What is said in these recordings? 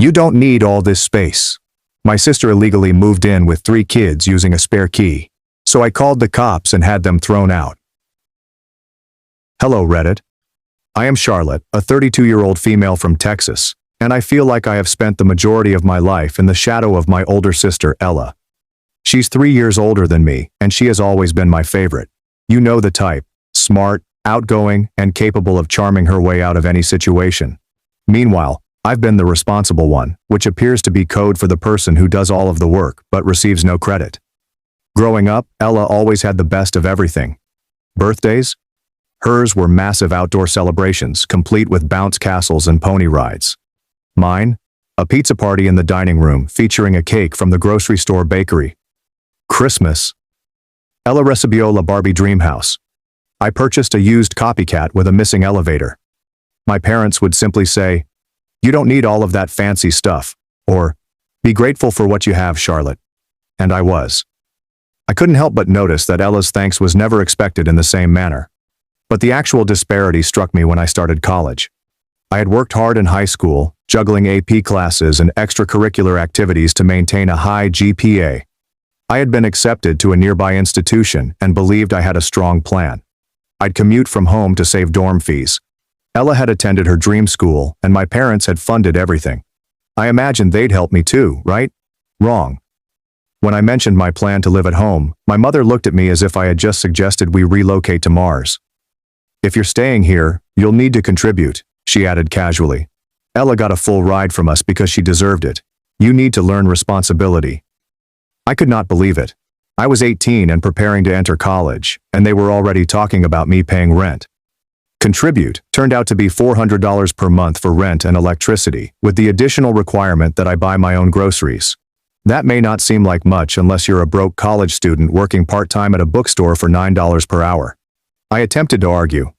You don't need all this space. My sister illegally moved in with 3 kids using a spare key, so I called the cops and had them thrown out. Hello, Reddit. I am Charlotte, a 32-year-old female from Texas, and I feel like I have spent the majority of my life in the shadow of my older sister, Ella. She's 3 years older than me, and she has always been my favorite. You know the type: smart, outgoing, and capable of charming her way out of any situation. Meanwhile, I've been the responsible one, which appears to be code for the person who does all of the work but receives no credit. Growing up, Ella always had the best of everything. Birthdays? Hers were massive outdoor celebrations, complete with bounce castles and pony rides. Mine? A pizza party in the dining room featuring a cake from the grocery store bakery. Christmas? Ella recibió la Barbie dream house. I purchased a used copycat with a missing elevator. My parents would simply say, "You don't need all of that fancy stuff," or, "Be grateful for what you have, Charlotte." And I was. I couldn't help but notice that Ella's thanks was never expected in the same manner. But the actual disparity struck me when I started college. I had worked hard in high school, juggling AP classes and extracurricular activities to maintain a high GPA. I had been accepted to a nearby institution and believed I had a strong plan. I'd commute from home to save dorm fees. Ella had attended her dream school, and my parents had funded everything. I imagined they'd help me too, right? Wrong. When I mentioned my plan to live at home, my mother looked at me as if I had just suggested we relocate to Mars. "If you're staying here, you'll need to contribute," she added casually. "Ella got a full ride from us because she deserved it. You need to learn responsibility." I could not believe it. I was 18 and preparing to enter college, and they were already talking about me paying rent. Contribute turned out to be $400 per month for rent and electricity, with the additional requirement that I buy my own groceries. That may not seem like much unless you're a broke college student working part-time at a bookstore for $9 per hour. I attempted to argue.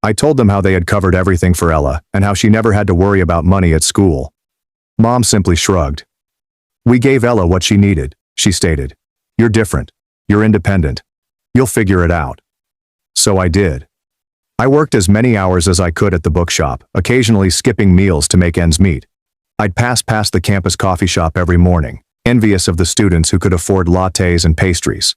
I told them how they had covered everything for Ella and how she never had to worry about money at school. Mom simply shrugged. "We gave Ella what she needed," she stated. "You're different. You're independent. You'll figure it out." So I did. I worked as many hours as I could at the bookshop, occasionally skipping meals to make ends meet. I'd pass past the campus coffee shop every morning, envious of the students who could afford lattes and pastries.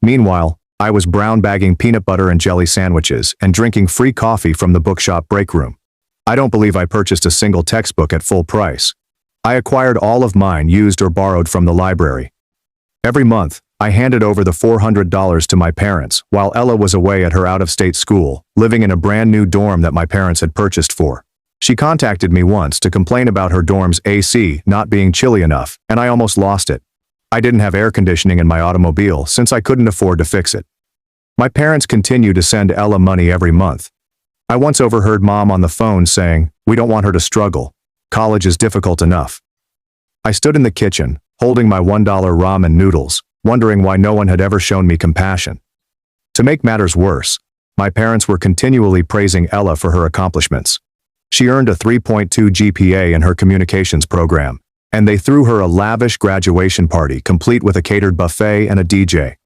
Meanwhile, I was brown bagging peanut butter and jelly sandwiches and drinking free coffee from the bookshop break room. I don't believe I purchased a single textbook at full price. I acquired all of mine used or borrowed from the library. Every month, I handed over the $400 to my parents while Ella was away at her out-of-state school, living in a brand new dorm that my parents had purchased for. She contacted me once to complain about her dorm's AC not being chilly enough, and I almost lost it. I didn't have air conditioning in my automobile since I couldn't afford to fix it. My parents continue to send Ella money every month. I once overheard Mom on the phone saying, "We don't want her to struggle. College is difficult enough." I stood in the kitchen, holding my $1 ramen noodles, wondering why no one had ever shown me compassion. To make matters worse, my parents were continually praising Ella for her accomplishments. She earned a 3.2 GPA in her communications program, and they threw her a lavish graduation party complete with a catered buffet and a DJ.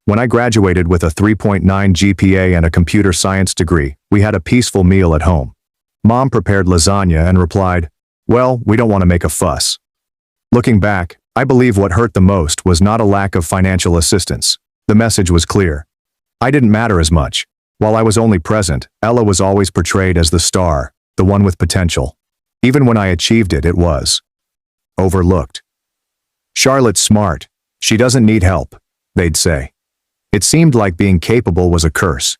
When I graduated with a 3.9 GPA and a computer science degree, we had a peaceful meal at home. Mom prepared lasagna and replied, "Well, we don't want to make a fuss." Looking back, I believe what hurt the most was not a lack of financial assistance. The message was clear. I didn't matter as much. While I was only present, Ella was always portrayed as the star, the one with potential. Even when I achieved it, it was overlooked. "Charlotte's smart. She doesn't need help," they'd say. It seemed like being capable was a curse.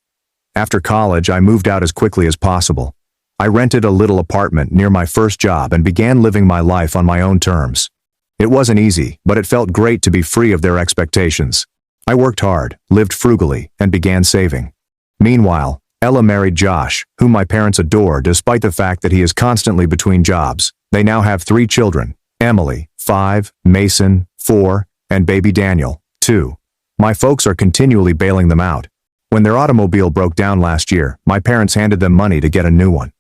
After college, I moved out as quickly as possible. I rented a little apartment near my first job and began living my life on my own terms. It wasn't easy, but it felt great to be free of their expectations. I worked hard, lived frugally, and began saving. Meanwhile, Ella married Josh, whom my parents adore despite the fact that he is constantly between jobs. They now have 3 children: Emily, 5, Mason, 4, and baby Daniel, 2. My folks are continually bailing them out. When their automobile broke down last year, my parents handed them money to get a new one.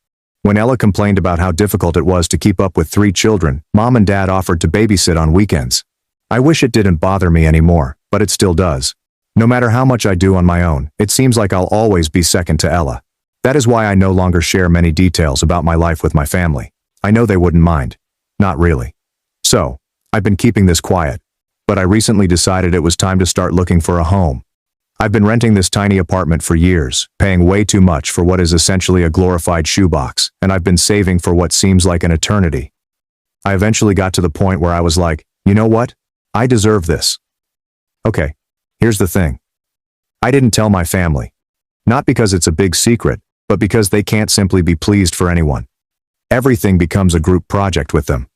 When Ella complained about how difficult it was to keep up with 3 children, Mom and Dad offered to babysit on weekends. I wish it didn't bother me anymore, but it still does. No matter how much I do on my own, it seems like I'll always be second to Ella. That is why I no longer share many details about my life with my family. I know they wouldn't mind. Not really. So, I've been keeping this quiet, but I recently decided it was time to start looking for a home. I've been renting this tiny apartment for years, paying way too much for what is essentially a glorified shoebox, and I've been saving for what seems like an eternity. I eventually got to the point where I was like, you know what? I deserve this. Okay, here's the thing. I didn't tell my family. Not because it's a big secret, but because they can't simply be pleased for anyone. Everything becomes a group project with them.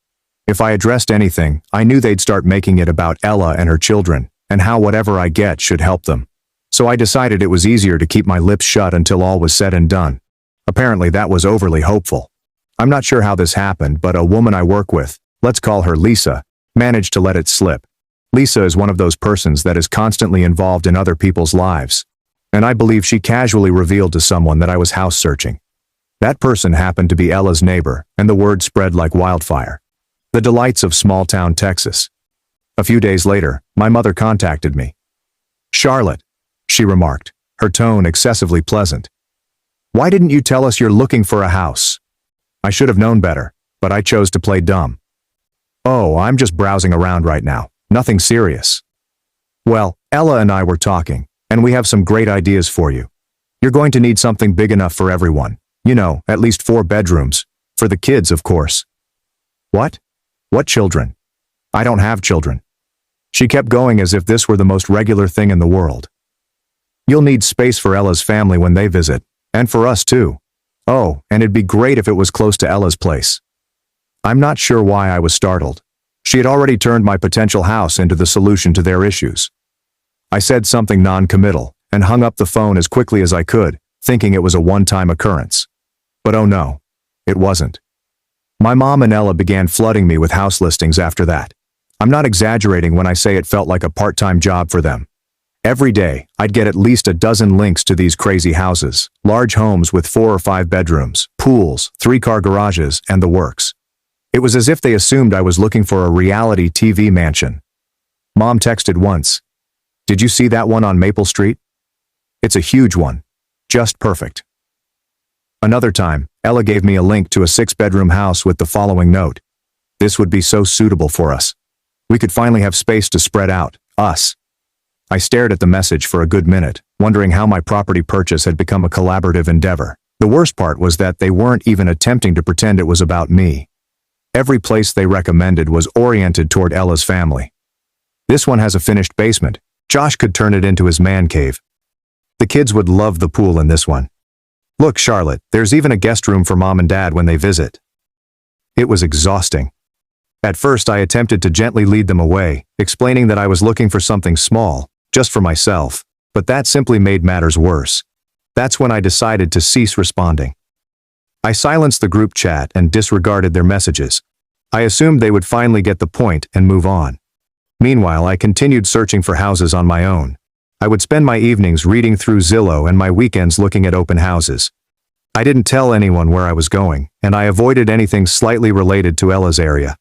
If I addressed anything, I knew they'd start making it about Ella and her children, and how whatever I get should help them. So I decided it was easier to keep my lips shut until all was said and done. Apparently that was overly hopeful. I'm not sure how this happened, but a woman I work with, let's call her Lisa, managed to let it slip. Lisa is one of those persons that is constantly involved in other people's lives, and I believe she casually revealed to someone that I was house searching. That person happened to be Ella's neighbor, and the word spread like wildfire. The delights of small-town Texas. A few days later, my mother contacted me. "Charlotte," she remarked, her tone excessively pleasant. "Why didn't you tell us you're looking for a house?" I should have known better, but I chose to play dumb. "Oh, I'm just browsing around right now. Nothing serious." "Well, Ella and I were talking, and we have some great ideas for you. You're going to need something big enough for everyone. You know, at least 4 bedrooms. For the kids, of course." "What? What children? I don't have children." She kept going as if this were the most regular thing in the world. "You'll need space for Ella's family when they visit, and for us too. Oh, and it'd be great if it was close to Ella's place." I'm not sure why I was startled. She had already turned my potential house into the solution to their issues. I said something non-committal and hung up the phone as quickly as I could, thinking it was a one-time occurrence. But oh no, it wasn't. My mom and Ella began flooding me with house listings after that. I'm not exaggerating when I say it felt like a part-time job for them. Every day, I'd get at least a dozen links to these crazy houses, large homes with 4 or 5 bedrooms, pools, 3-car garages, and the works. It was as if they assumed I was looking for a reality TV mansion. Mom texted once, "Did you see that one on Maple Street? It's a huge one. Just perfect." Another time, Ella gave me a link to a 6-bedroom house with the following note. "This would be so suitable for us. We could finally have space to spread out, us." I stared at the message for a good minute, wondering how my property purchase had become a collaborative endeavor. The worst part was that they weren't even attempting to pretend it was about me. Every place they recommended was oriented toward Ella's family. "This one has a finished basement. Josh could turn it into his man cave. The kids would love the pool in this one. Look, Charlotte, there's even a guest room for Mom and Dad when they visit." It was exhausting. At first I attempted to gently lead them away, explaining that I was looking for something small, just for myself, but that simply made matters worse. That's when I decided to cease responding. I silenced the group chat and disregarded their messages. I assumed they would finally get the point and move on. Meanwhile, I continued searching for houses on my own. I would spend my evenings reading through Zillow and my weekends looking at open houses. I didn't tell anyone where I was going, and I avoided anything slightly related to Ella's area.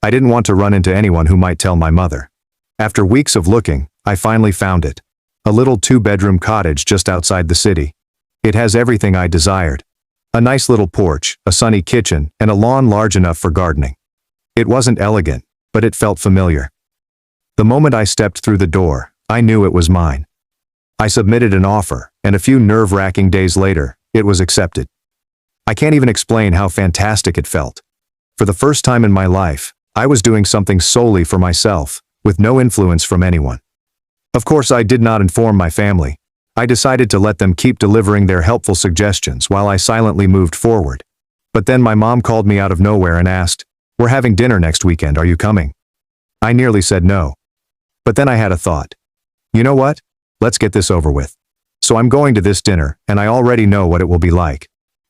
I didn't want to run into anyone who might tell my mother. After weeks of looking, I finally found it. A little 2-bedroom cottage just outside the city. It has everything I desired. A nice little porch, a sunny kitchen, and a lawn large enough for gardening. It wasn't elegant, but it felt familiar. The moment I stepped through the door, I knew it was mine. I submitted an offer, and a few nerve-wracking days later, it was accepted. I can't even explain how fantastic it felt. For the first time in my life, I was doing something solely for myself, with no influence from anyone. Of course, I did not inform my family. I decided to let them keep delivering their helpful suggestions while I silently moved forward. But then my mom called me out of nowhere and asked, "We're having dinner next weekend, are you coming?" I nearly said no. But then I had a thought. You know what? Let's get this over with. So I'm going to this dinner, and I already know what it will be like.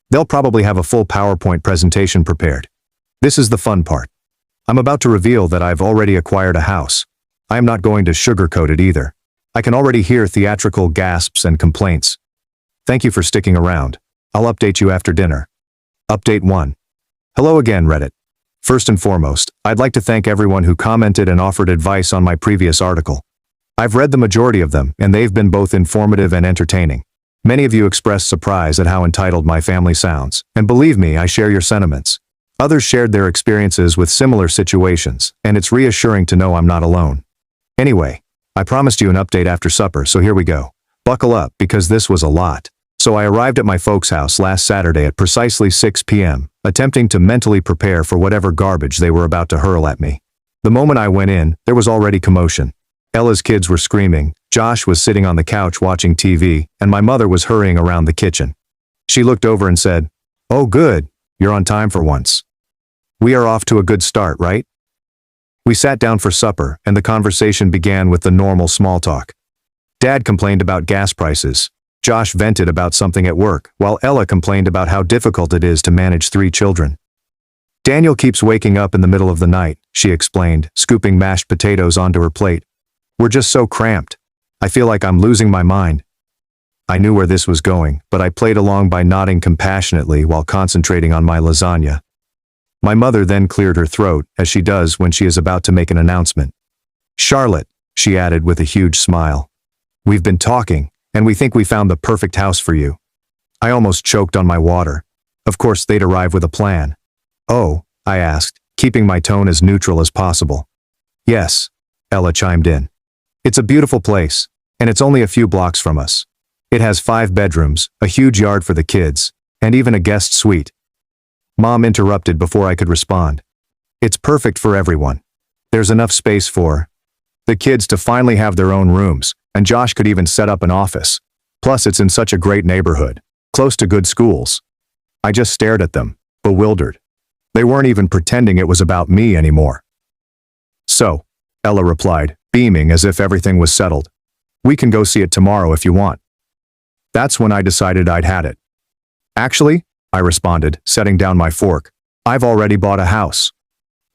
They'll probably have a full PowerPoint presentation prepared. This is the fun part. I'm about to reveal that I've already acquired a house. I am not going to sugarcoat it either. I can already hear theatrical gasps and complaints. Thank you for sticking around. I'll update you after dinner. Update 1. Hello again, Reddit. First and foremost, I'd like to thank everyone who commented and offered advice on my previous article. I've read the majority of them, and they've been both informative and entertaining. Many of you expressed surprise at how entitled my family sounds, and believe me, I share your sentiments. Others shared their experiences with similar situations, and it's reassuring to know I'm not alone. Anyway, I promised you an update after supper, so here we go. Buckle up, because this was a lot. So I arrived at my folks' house last Saturday at precisely 6 p.m., attempting to mentally prepare for whatever garbage they were about to hurl at me. The moment I went in, there was already commotion. Ella's kids were screaming, Josh was sitting on the couch watching TV, and my mother was hurrying around the kitchen. She looked over and said, "Oh good, you're on time for once. We are off to a good start, right?" We sat down for supper, and the conversation began with the normal small talk. Dad complained about gas prices. Josh vented about something at work, while Ella complained about how difficult it is to manage 3 children. Daniel keeps waking up in the middle of the night, she explained, scooping mashed potatoes onto her plate. We're just so cramped. I feel like I'm losing my mind. I knew where this was going, but I played along by nodding compassionately while concentrating on my lasagna. My mother then cleared her throat, as she does when she is about to make an announcement. "Charlotte," she added with a huge smile. "We've been talking, and we think we found the perfect house for you." I almost choked on my water. Of course they'd arrive with a plan. "Oh," I asked, keeping my tone as neutral as possible. "Yes," Ella chimed in. "It's a beautiful place, and it's only a few blocks from us. It has 5 bedrooms, a huge yard for the kids, and even a guest suite." Mom interrupted before I could respond. "It's perfect for everyone. There's enough space for the kids to finally have their own rooms, and Josh could even set up an office. Plus it's in such a great neighborhood, close to good schools." I just stared at them, bewildered. They weren't even pretending it was about me anymore. "So," Ella replied, beaming as if everything was settled. "We can go see it tomorrow if you want." That's when I decided I'd had it. "Actually," I responded, setting down my fork, "I've already bought a house."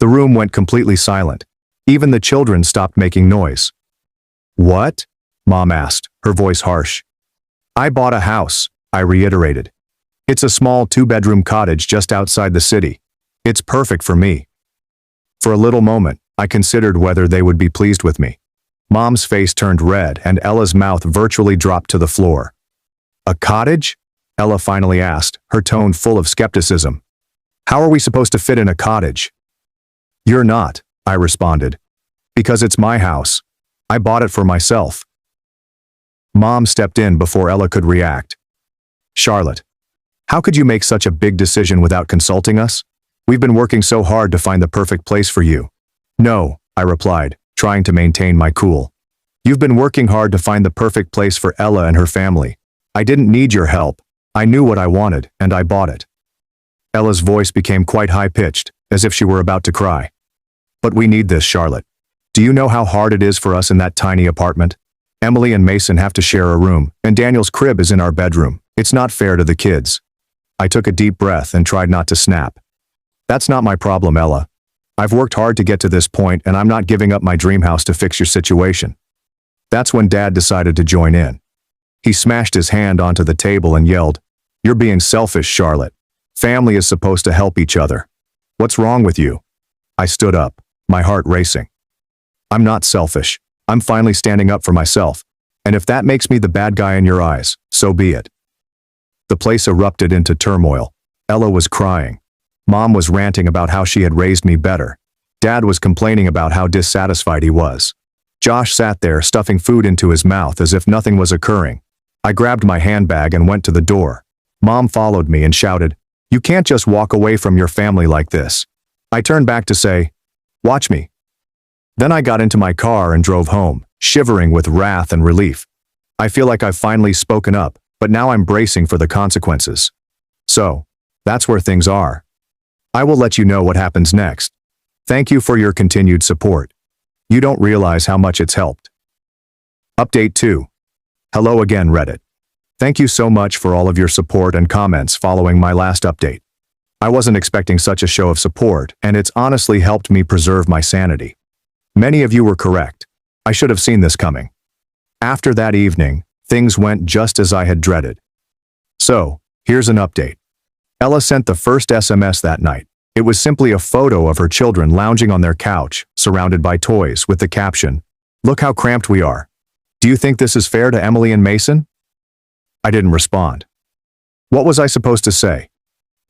The room went completely silent. Even the children stopped making noise. "What?" Mom asked, her voice harsh. "I bought a house," I reiterated. "It's a small 2-bedroom cottage just outside the city. It's perfect for me." For a little moment, I considered whether they would be pleased with me. Mom's face turned red and Ella's mouth virtually dropped to the floor. "A cottage?" Ella finally asked, her tone full of skepticism. "How are we supposed to fit in a cottage?" "You're not," I responded. "Because it's my house. I bought it for myself." Mom stepped in before Ella could react. "Charlotte, how could you make such a big decision without consulting us? We've been working so hard to find the perfect place for you." "No," I replied, trying to maintain my cool. "You've been working hard to find the perfect place for Ella and her family. I didn't need your help. I knew what I wanted, and I bought it." Ella's voice became quite high-pitched, as if she were about to cry. "But we need this, Charlotte. Do you know how hard it is for us in that tiny apartment? Emily and Mason have to share a room, and Daniel's crib is in our bedroom. It's not fair to the kids." I took a deep breath and tried not to snap. "That's not my problem, Ella. I've worked hard to get to this point, and I'm not giving up my dream house to fix your situation." That's when Dad decided to join in. He smashed his hand onto the table and yelled, "You're being selfish, Charlotte. Family is supposed to help each other. What's wrong with you?" I stood up, my heart racing. "I'm not selfish. I'm finally standing up for myself. And if that makes me the bad guy in your eyes, so be it." The place erupted into turmoil. Ella was crying. Mom was ranting about how she had raised me better. Dad was complaining about how dissatisfied he was. Josh sat there stuffing food into his mouth as if nothing was occurring. I grabbed my handbag and went to the door. Mom followed me and shouted, "You can't just walk away from your family like this." I turned back to say, "Watch me." Then I got into my car and drove home, shivering with wrath and relief. I feel like I've finally spoken up, but now I'm bracing for the consequences. So, that's where things are. I will let you know what happens next. Thank you for your continued support. You don't realize how much it's helped. Update 2. Hello again, Reddit. Thank you so much for all of your support and comments following my last update. I wasn't expecting such a show of support, and it's honestly helped me preserve my sanity. Many of you were correct. I should have seen this coming. After that evening, things went just as I had dreaded. So, here's an update. Ella sent the first SMS that night. It was simply a photo of her children lounging on their couch, surrounded by toys, with the caption, "Look how cramped we are. Do you think this is fair to Emily and Mason?" I didn't respond. What was I supposed to say?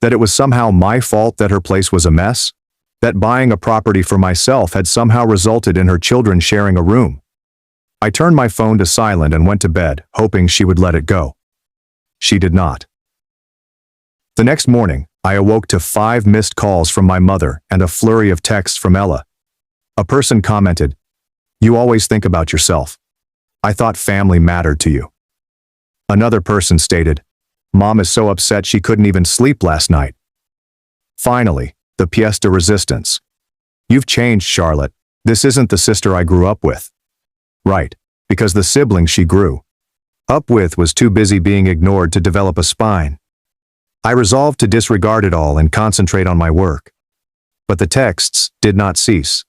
That it was somehow my fault that her place was a mess? That buying a property for myself had somehow resulted in her children sharing a room? I turned my phone to silent and went to bed, hoping she would let it go. She did not. The next morning, I awoke to 5 missed calls from my mother and a flurry of texts from Ella. A person commented, "You always think about yourself. I thought family mattered to you." Another person stated, "Mom is so upset she couldn't even sleep last night." Finally, the pièce de résistance. "You've changed, Charlotte. This isn't the sister I grew up with." Right, because the sibling she grew up with was too busy being ignored to develop a spine. I resolved to disregard it all and concentrate on my work. But the texts did not cease.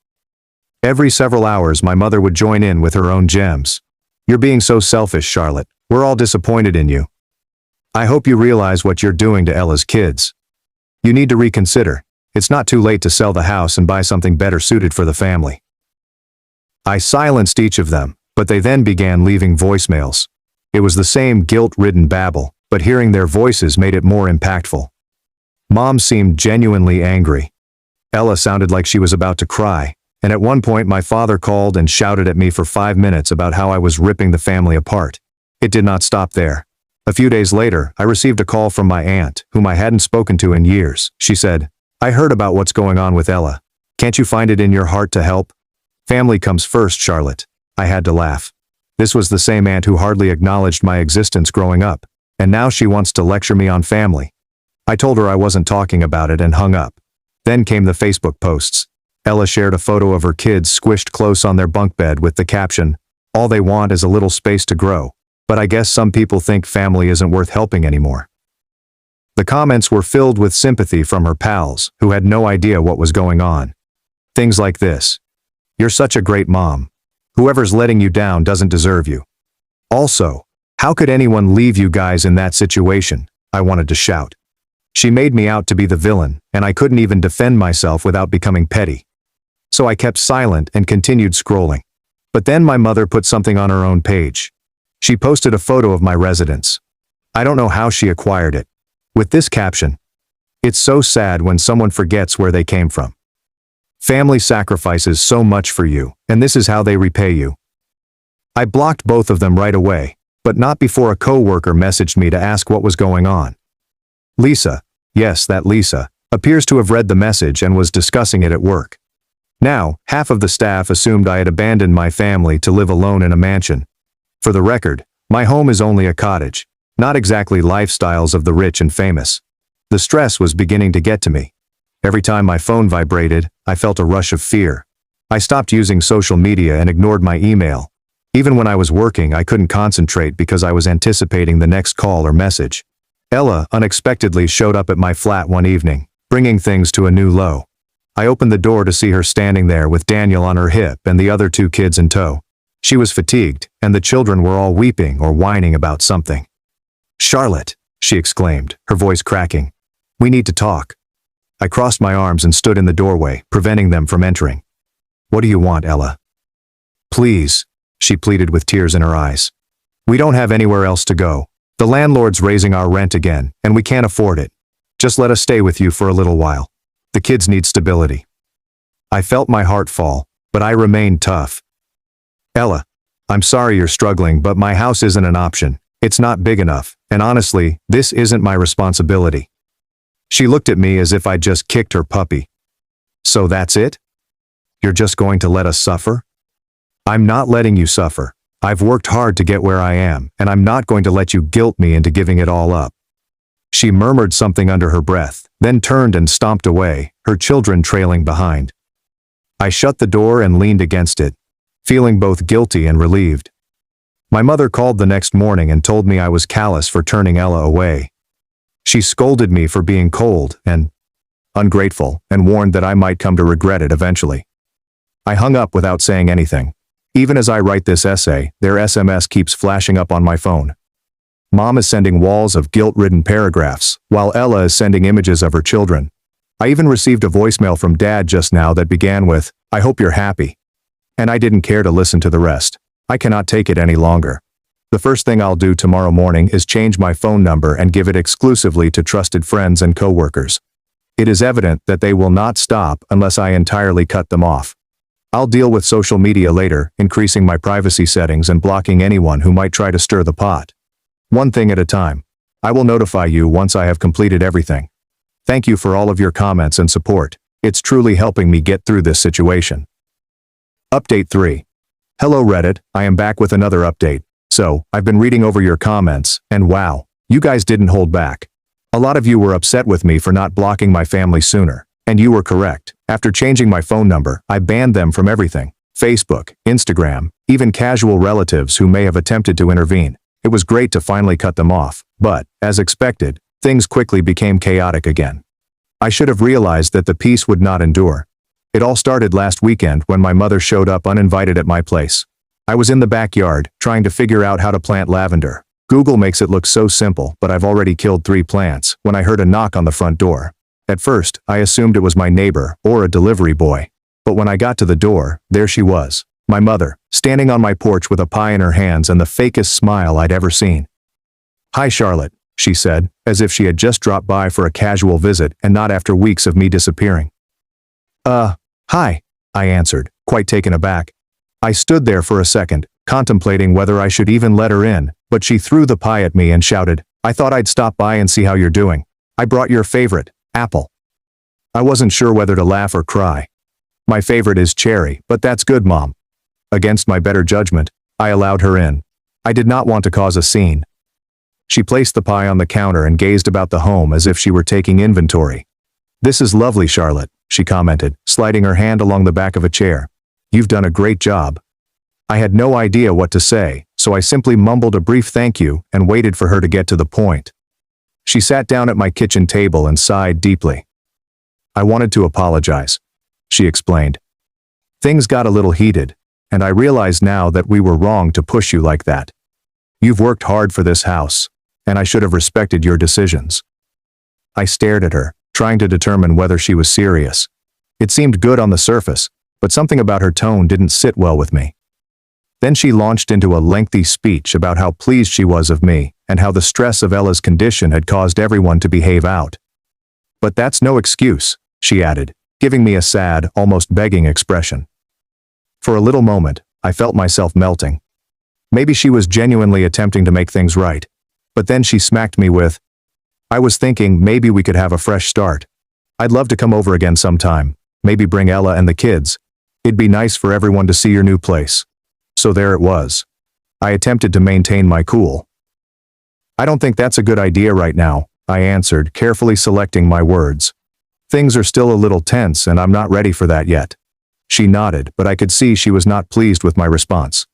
Every several hours my mother would join in with her own gems. "You're being so selfish, Charlotte. We're all disappointed in you. I hope you realize what you're doing to Ella's kids. You need to reconsider. It's not too late to sell the house and buy something better suited for the family." I silenced each of them, but they then began leaving voicemails. It was the same guilt-ridden babble, but hearing their voices made it more impactful. Mom seemed genuinely angry. Ella sounded like she was about to cry, and at one point my father called and shouted at me for 5 minutes about how I was ripping the family apart. It did not stop there. A few days later, I received a call from my aunt, whom I hadn't spoken to in years. She said, "I heard about what's going on with Ella. Can't you find it in your heart to help? Family comes first, Charlotte." I had to laugh. This was the same aunt who hardly acknowledged my existence growing up, and now she wants to lecture me on family. I told her I wasn't talking about it and hung up. Then came the Facebook posts. Ella shared a photo of her kids squished close on their bunk bed with the caption, "All they want is a little space to grow. But I guess some people think family isn't worth helping anymore." The comments were filled with sympathy from her pals, who had no idea what was going on. Things like this: "You're such a great mom. Whoever's letting you down doesn't deserve you." Also, "How could anyone leave you guys in that situation?" I wanted to shout. She made me out to be the villain, and I couldn't even defend myself without becoming petty. So I kept silent and continued scrolling. But then my mother put something on her own page. She posted a photo of my residence. I don't know how she acquired it. With this caption, "It's so sad when someone forgets where they came from. Family sacrifices so much for you, and this is how they repay you." I blocked both of them right away, but not before a coworker messaged me to ask what was going on. Lisa, yes, that Lisa, appears to have read the message and was discussing it at work. Now, half of the staff assumed I had abandoned my family to live alone in a mansion. For the record, my home is only a cottage, not exactly lifestyles of the rich and famous. The stress was beginning to get to me. Every time my phone vibrated, I felt a rush of fear. I stopped using social media and ignored my email. Even when I was working, I couldn't concentrate because I was anticipating the next call or message. Ella unexpectedly showed up at my flat one evening, bringing things to a new low. I opened the door to see her standing there with Daniel on her hip and the other 2 kids in tow. She was fatigued, and the children were all weeping or whining about something. "Charlotte," she exclaimed, her voice cracking. "We need to talk." I crossed my arms and stood in the doorway, preventing them from entering. "What do you want, Ella?" "Please," she pleaded with tears in her eyes. "We don't have anywhere else to go. The landlord's raising our rent again, and we can't afford it. Just let us stay with you for a little while. The kids need stability." I felt my heart fall, but I remained tough. "Ella, I'm sorry you're struggling, but my house isn't an option. It's not big enough, and honestly, this isn't my responsibility." She looked at me as if I'd just kicked her puppy. "So that's it? You're just going to let us suffer?" "I'm not letting you suffer. I've worked hard to get where I am, and I'm not going to let you guilt me into giving it all up." She murmured something under her breath, then turned and stomped away, her children trailing behind. I shut the door and leaned against it, feeling both guilty and relieved. My mother called the next morning and told me I was callous for turning Ella away. She scolded me for being cold and ungrateful and warned that I might come to regret it eventually. I hung up without saying anything. Even as I write this essay, their SMS keeps flashing up on my phone. Mom is sending walls of guilt-ridden paragraphs, while Ella is sending images of her children. I even received a voicemail from Dad just now that began with, "I hope you're happy." And I didn't care to listen to the rest. I cannot take it any longer. The first thing I'll do tomorrow morning is change my phone number and give it exclusively to trusted friends and coworkers. It is evident that they will not stop unless I entirely cut them off. I'll deal with social media later, increasing my privacy settings and blocking anyone who might try to stir the pot. One thing at a time. I will notify you once I have completed everything. Thank you for all of your comments and support. It's truly helping me get through this situation. Update 3. Hello Reddit, I am back with another update. So, I've been reading over your comments, and wow, you guys didn't hold back. A lot of you were upset with me for not blocking my family sooner, and you were correct. After changing my phone number, I banned them from everything. Facebook, Instagram, even casual relatives who may have attempted to intervene. It was great to finally cut them off, but, as expected, things quickly became chaotic again. I should have realized that the peace would not endure. It all started last weekend when my mother showed up uninvited at my place. I was in the backyard, trying to figure out how to plant lavender. Google makes it look so simple, but I've already killed 3 plants when I heard a knock on the front door. At first, I assumed it was my neighbor or a delivery boy. But when I got to the door, there she was, my mother, standing on my porch with a pie in her hands and the fakest smile I'd ever seen. "Hi Charlotte," she said, as if she had just dropped by for a casual visit and not after weeks of me disappearing. Hi," I answered, quite taken aback. I stood there for a second, contemplating whether I should even let her in, but she threw the pie at me and shouted, "I thought I'd stop by and see how you're doing. I brought your favorite, apple." I wasn't sure whether to laugh or cry. My favorite is cherry, but that's good, Mom. Against my better judgment, I allowed her in. I did not want to cause a scene. She placed the pie on the counter and gazed about the home as if she were taking inventory. "This is lovely, Charlotte," she commented, sliding her hand along the back of a chair. "You've done a great job." I had no idea what to say, so I simply mumbled a brief thank you and waited for her to get to the point. She sat down at my kitchen table and sighed deeply. "I wanted to apologize," she explained. "Things got a little heated, and I realize now that we were wrong to push you like that. You've worked hard for this house, and I should have respected your decisions." I stared at her, trying to determine whether she was serious. It seemed good on the surface, but something about her tone didn't sit well with me. Then she launched into a lengthy speech about how pleased she was of me and how the stress of Ella's condition had caused everyone to behave out. "But that's no excuse," she added, giving me a sad, almost begging expression. For a little moment, I felt myself melting. Maybe she was genuinely attempting to make things right. But then she smacked me with, "I was thinking maybe we could have a fresh start. I'd love to come over again sometime, maybe bring Ella and the kids. It'd be nice for everyone to see your new place." So there it was. I attempted to maintain my cool. "I don't think that's a good idea right now," I answered, carefully selecting my words. "Things are still a little tense and I'm not ready for that yet." She nodded, but I could see she was not pleased with my response.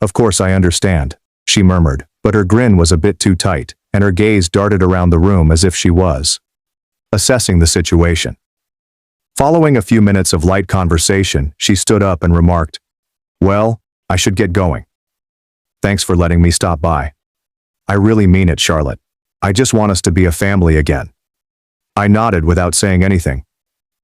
"Of course I understand," she murmured, but her grin was a bit too tight, and her gaze darted around the room as if she was assessing the situation. Following a few minutes of light conversation, she stood up and remarked, "Well, I should get going. Thanks for letting me stop by. I really mean it, Charlotte. I just want us to be a family again." I nodded without saying anything.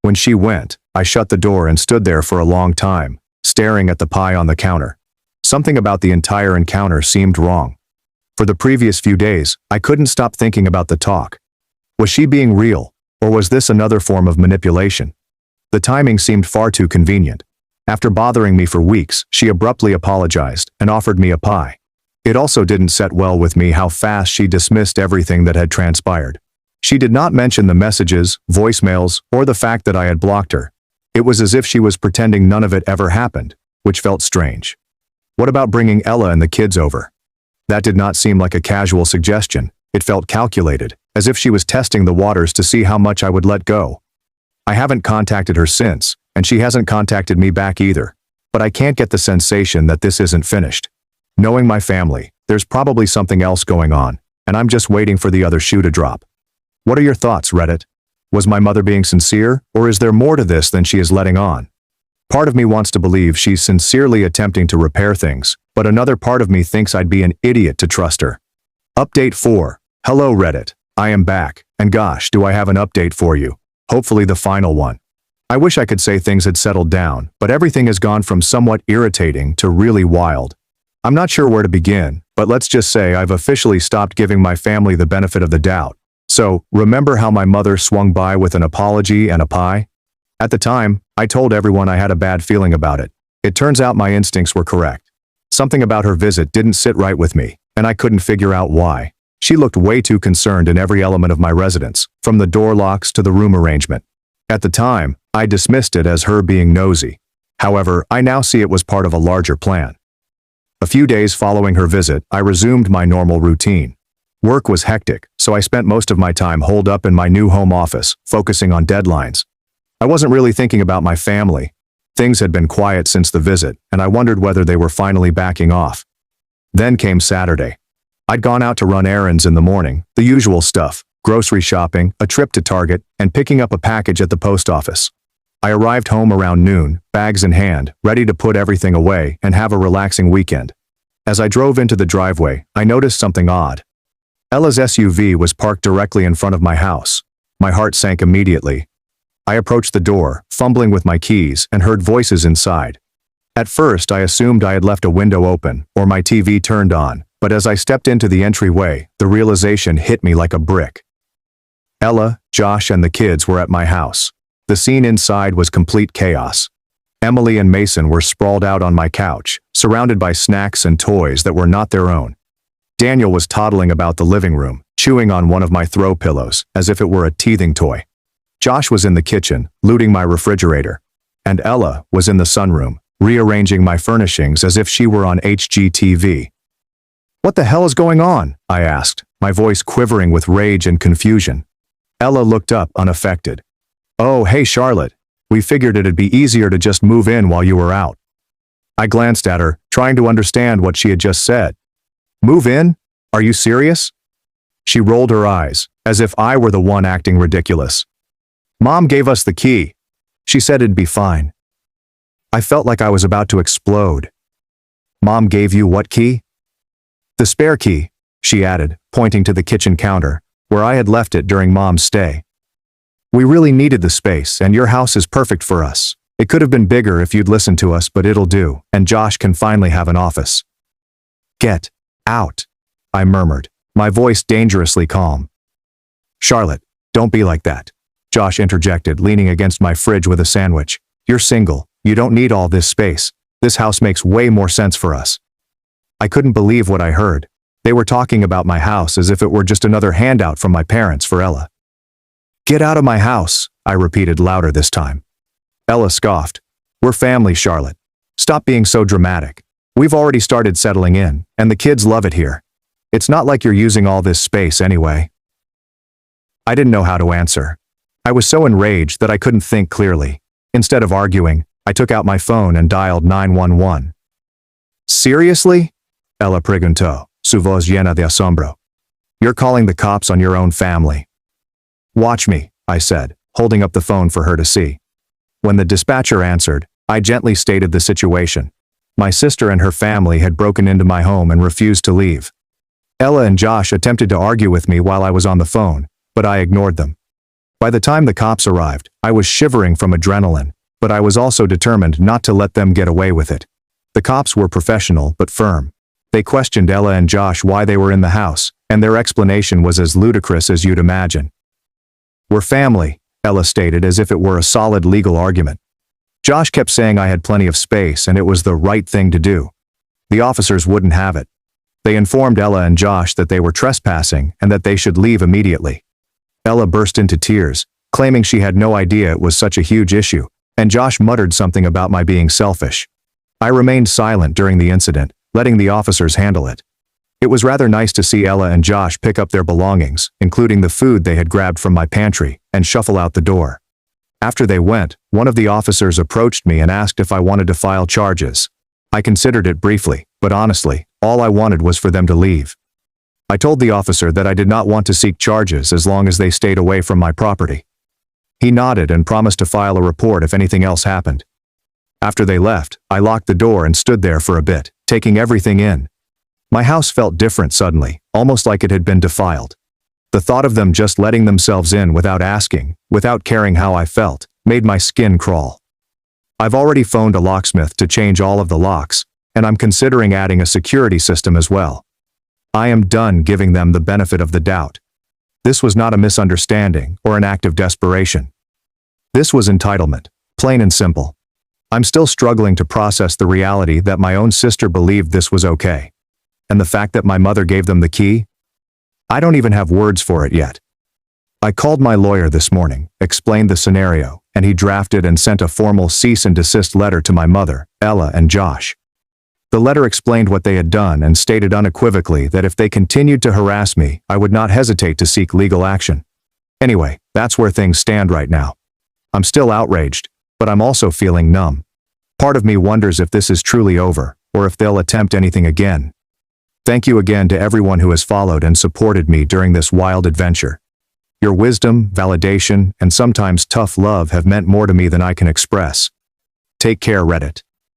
When she went, I shut the door and stood there for a long time, staring at the pie on the counter. Something about the entire encounter seemed wrong. For the previous few days, I couldn't stop thinking about the talk. Was she being real, or was this another form of manipulation? The timing seemed far too convenient. After bothering me for weeks, she abruptly apologized and offered me a pie. It also didn't set well with me how fast she dismissed everything that had transpired. She did not mention the messages, voicemails, or the fact that I had blocked her. It was as if she was pretending none of it ever happened, which felt strange. What about bringing Ella and the kids over? That did not seem like a casual suggestion. It felt calculated, as if she was testing the waters to see how much I would let go. I haven't contacted her since, and she hasn't contacted me back either. But I can't get the sensation that this isn't finished. Knowing my family, there's probably something else going on, and I'm just waiting for the other shoe to drop. What are your thoughts, Reddit? Was my mother being sincere, or is there more to this than she is letting on? Part of me wants to believe she's sincerely attempting to repair things, but another part of me thinks I'd be an idiot to trust her. Update 4. Hello Reddit. I am back, and gosh, do I have an update for you. Hopefully the final one. I wish I could say things had settled down, but everything has gone from somewhat irritating to really wild. I'm not sure where to begin, But let's just say I've officially stopped giving my family the benefit of the doubt. So, remember how my mother swung by with an apology and a pie? At the time, I told everyone I had a bad feeling about it. It turns out my instincts were correct. Something about her visit didn't sit right with me, and I couldn't figure out why. She looked way too concerned in every element of my residence, from the door locks to the room arrangement. At the time, I dismissed it as her being nosy. However, I now see it was part of a larger plan. A few days following her visit, I resumed my normal routine. Work was hectic, so I spent most of my time holed up in my new home office, focusing on deadlines. I wasn't really thinking about my family. Things had been quiet since the visit, and I wondered whether they were finally backing off. Then came Saturday. I'd gone out to run errands in the morning, the usual stuff, grocery shopping, a trip to Target, and picking up a package at the post office. I arrived home around noon, bags in hand, ready to put everything away and have a relaxing weekend. As I drove into the driveway, I noticed something odd. Ella's SUV was parked directly in front of my house. My heart sank immediately. I approached the door, fumbling with my keys, and heard voices inside. At first, I assumed I had left a window open or my TV turned on, but as I stepped into the entryway, the realization hit me like a brick. Ella, Josh, and the kids were at my house. The scene inside was complete chaos. Emily and Mason were sprawled out on my couch, surrounded by snacks and toys that were not their own. Daniel was toddling about the living room, chewing on one of my throw pillows, as if it were a teething toy. Josh was in the kitchen, looting my refrigerator. And Ella was in the sunroom, rearranging my furnishings as if she were on HGTV. "What the hell is going on?" I asked, my voice quivering with rage and confusion. Ella looked up unaffected. "Oh, hey Charlotte. We figured it'd be easier to just move in while you were out." I glanced at her, trying to understand what she had just said. "Move in? Are you serious?" She rolled her eyes, as if I were the one acting ridiculous. "Mom gave us the key. She said it'd be fine." I felt like I was about to explode. "Mom gave you what key?" "The spare key," she added, pointing to the kitchen counter, where I had left it during Mom's stay. "We really needed the space, and your house is perfect for us. It could have been bigger if you'd listened to us, but it'll do, and Josh can finally have an office." "Get out," I murmured, my voice dangerously calm. "Charlotte, don't be like that," Josh interjected, leaning against my fridge with a sandwich. "You're single. You don't need all this space. This house makes way more sense for us." I couldn't believe what I heard. They were talking about my house as if it were just another handout from my parents for Ella. "Get out of my house," I repeated louder this time. Ella scoffed. "We're family, Charlotte. Stop being so dramatic. We've already started settling in, and the kids love it here. It's not like you're using all this space anyway." I didn't know how to answer. I was so enraged that I couldn't think clearly. Instead of arguing, I took out my phone and dialed 911. "Seriously?" Ella preguntó, su voz llena de asombro. "You're calling the cops on your own family." "Watch me," I said, holding up the phone for her to see. When the dispatcher answered, I gently stated the situation. My sister and her family had broken into my home and refused to leave. Ella and Josh attempted to argue with me while I was on the phone, but I ignored them. By the time the cops arrived, I was shivering from adrenaline, but I was also determined not to let them get away with it. The cops were professional but firm. They questioned Ella and Josh why they were in the house, and their explanation was as ludicrous as you'd imagine. "We're family," Ella stated as if it were a solid legal argument. Josh kept saying I had plenty of space and it was the right thing to do. The officers wouldn't have it. They informed Ella and Josh that they were trespassing and that they should leave immediately. Ella burst into tears, claiming she had no idea it was such a huge issue, and Josh muttered something about my being selfish. I remained silent during the incident, letting the officers handle it. It was rather nice to see Ella and Josh pick up their belongings, including the food they had grabbed from my pantry, and shuffle out the door. After they went, one of the officers approached me and asked if I wanted to file charges. I considered it briefly, but honestly, all I wanted was for them to leave. I told the officer that I did not want to seek charges as long as they stayed away from my property. He nodded and promised to file a report if anything else happened. After they left, I locked the door and stood there for a bit, taking everything in. My house felt different suddenly, almost like it had been defiled. The thought of them just letting themselves in without asking, without caring how I felt, made my skin crawl. I've already phoned a locksmith to change all of the locks, and I'm considering adding a security system as well. I am done giving them the benefit of the doubt. This was not a misunderstanding or an act of desperation. This was entitlement, plain and simple. I'm still struggling to process the reality that my own sister believed this was okay. And the fact that my mother gave them the key? I don't even have words for it yet. I called my lawyer this morning, explained the scenario, and he drafted and sent a formal cease and desist letter to my mother, Ella, and Josh. The letter explained what they had done and stated unequivocally that if they continued to harass me, I would not hesitate to seek legal action. Anyway, that's where things stand right now. I'm still outraged, but I'm also feeling numb. Part of me wonders if this is truly over, or if they'll attempt anything again. Thank you again to everyone who has followed and supported me during this wild adventure. Your wisdom, validation, and sometimes tough love have meant more to me than I can express. Take care, Reddit.